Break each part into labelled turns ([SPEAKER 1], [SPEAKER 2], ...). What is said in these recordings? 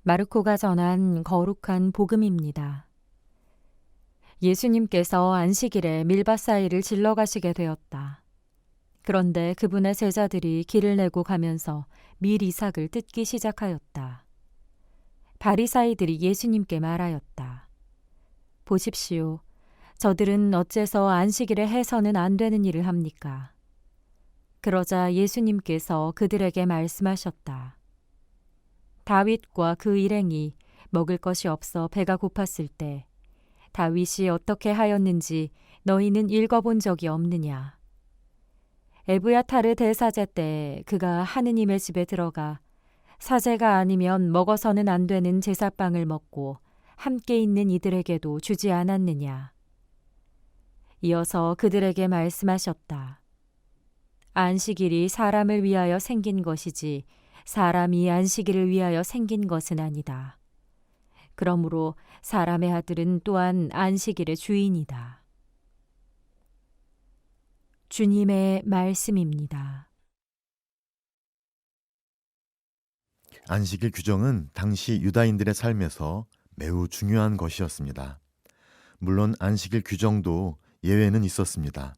[SPEAKER 1] 마르코가 전한 거룩한 복음입니다. 예수님께서 안식일에 밀밭 사이를 질러 가시게 되었다. 그런데 그분의 제자들이 길을 내고 가면서 밀 이삭을 뜯기 시작하였다. 바리사이들이 예수님께 말하였다. 보십시오. 저들은 어째서 안식일에 해서는 안 되는 일을 합니까? 그러자 예수님께서 그들에게 말씀하셨다. 다윗과 그 일행이 먹을 것이 없어 배가 고팠을 때 다윗이 어떻게 하였는지 너희는 읽어본 적이 없느냐? 에브야타르 대사제 때 그가 하느님의 집에 들어가 사제가 아니면 먹어서는 안 되는 제사빵을 먹고 함께 있는 이들에게도 주지 않았느냐? 이어서 그들에게 말씀하셨다. 안식일이 사람을 위하여 생긴 것이지 사람이 안식일을 위하여 생긴 것은 아니다. 그러므로 사람의 아들은 또한 안식일의 주인이다. 주님의 말씀입니다.
[SPEAKER 2] 안식일 규정은 당시 유다인들의 삶에서 매우 중요한 것이었습니다. 물론 안식일 규정도 예외는 있었습니다.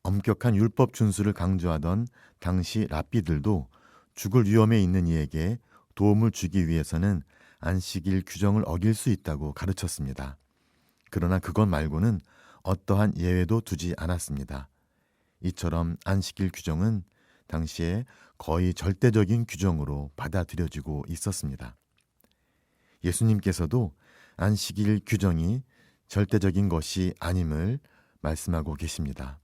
[SPEAKER 2] 엄격한 율법 준수를 강조하던 당시 랍비들도 죽을 위험에 있는 이에게 도움을 주기 위해서는 안식일 규정을 어길 수 있다고 가르쳤습니다. 그러나 그것 말고는 어떠한 예외도 두지 않았습니다. 이처럼 안식일 규정은 당시에 거의 절대적인 규정으로 받아들여지고 있었습니다. 예수님께서도 안식일 규정이 절대적인 것이 아님을 말씀하고 계십니다.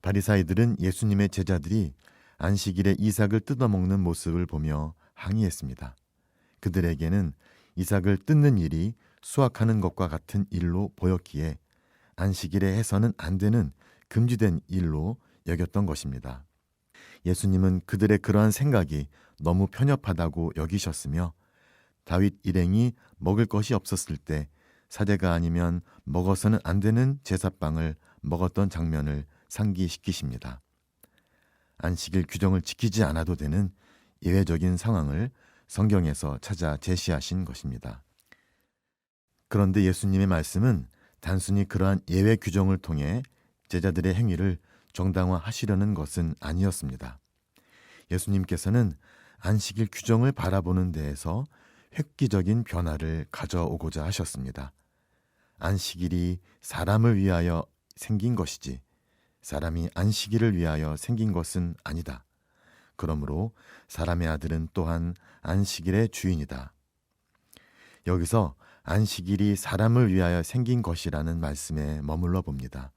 [SPEAKER 2] 바리사이들은 예수님의 제자들이 안식일에 이삭을 뜯어먹는 모습을 보며 항의했습니다. 그들에게는 이삭을 뜯는 일이 수확하는 것과 같은 일로 보였기에 안식일에 해서는 안 되는 금지된 일로 여겼던 것입니다. 예수님은 그들의 그러한 생각이 너무 편협하다고 여기셨으며 다윗 일행이 먹을 것이 없었을 때 사제가 아니면 먹어서는 안 되는 제사빵을 먹었던 장면을 상기시키십니다. 안식일 규정을 지키지 않아도 되는 예외적인 상황을 성경에서 찾아 제시하신 것입니다. 그런데 예수님의 말씀은 단순히 그러한 예외 규정을 통해 제자들의 행위를 정당화하시려는 것은 아니었습니다. 예수님께서는 안식일 규정을 바라보는 데에서 획기적인 변화를 가져오고자 하셨습니다. 안식일이 사람을 위하여 생긴 것이지 사람이 안식일을 위하여 생긴 것은 아니다. 그러므로 사람의 아들은 또한 안식일의 주인이다. 여기서 안식일이 사람을 위하여 생긴 것이라는 말씀에 머물러 봅니다.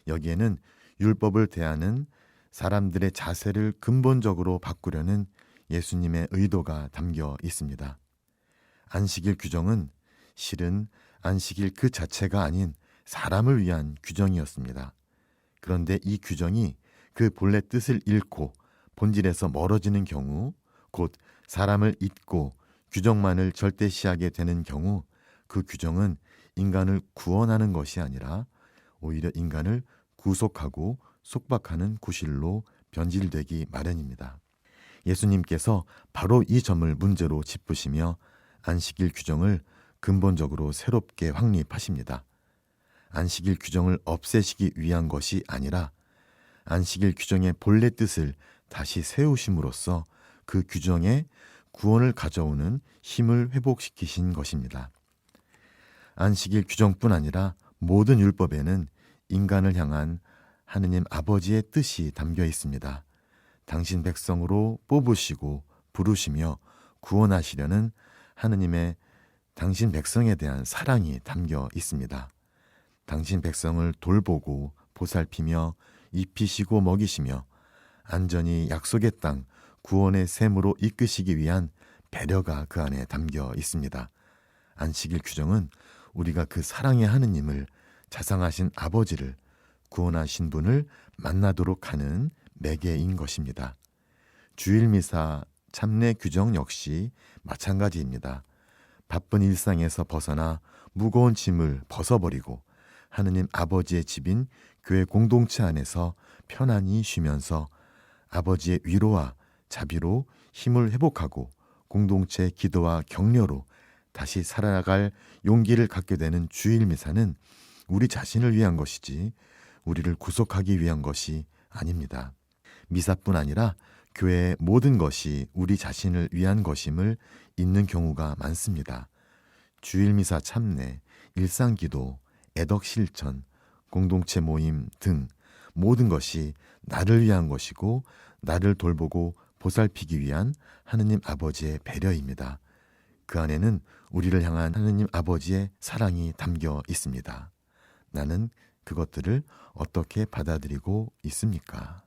[SPEAKER 2] 여기에는 율법을 대하는 사람들의 자세를 근본적으로 바꾸려는 예수님의 의도가 담겨 있습니다. 안식일 규정은 실은 안식일 그 자체가 아닌 사람을 위한 규정이었습니다. 그런데 이 규정이 그 본래 뜻을 잃고 본질에서 멀어지는 경우, 곧 사람을 잊고 규정만을 절대시하게 되는 경우 그 규정은 인간을 구원하는 것이 아니라 오히려 인간을 구속하고 속박하는 구실로 변질되기 마련입니다. 예수님께서 바로 이 점을 문제로 짚으시며 안식일 규정을 근본적으로 새롭게 확립하십니다. 안식일 규정을 없애시기 위한 것이 아니라 안식일 규정의 본래 뜻을 다시 세우심으로써 그 규정의 구원을 가져오는 힘을 회복시키신 것입니다. 안식일 규정뿐 아니라 모든 율법에는 인간을 향한 하느님 아버지의 뜻이 담겨 있습니다. 당신 백성으로 뽑으시고 부르시며 구원하시려는 하느님의 당신 백성에 대한 사랑이 담겨 있습니다. 당신 백성을 돌보고 보살피며 입히시고 먹이시며 안전히 약속의 땅 구원의 샘으로 이끄시기 위한 배려가 그 안에 담겨 있습니다. 안식일 규정은 우리가 그 사랑의 하느님을 자상하신 아버지를 구원하신 분을 만나도록 하는 매개인 것입니다. 주일 미사 참례 규정 역시 마찬가지입니다. 바쁜 일상에서 벗어나 무거운 짐을 벗어버리고 하느님 아버지의 집인 교회 공동체 안에서 편안히 쉬면서 아버지의 위로와 자비로 힘을 회복하고 공동체 기도와 격려로 다시 살아갈 용기를 갖게 되는 주일 미사는 우리 자신을 위한 것이지 우리를 구속하기 위한 것이 아닙니다. 미사뿐 아니라 교회의 모든 것이 우리 자신을 위한 것임을 잊는 경우가 많습니다. 주일 미사 참례, 일상 기도, 애덕 실천, 공동체 모임 등 모든 것이 나를 위한 것이고 나를 돌보고 보살피기 위한 하느님 아버지의 배려입니다. 그 안에는 우리를 향한 하느님 아버지의 사랑이 담겨 있습니다. 나는 그것들을 어떻게 받아들이고 있습니까?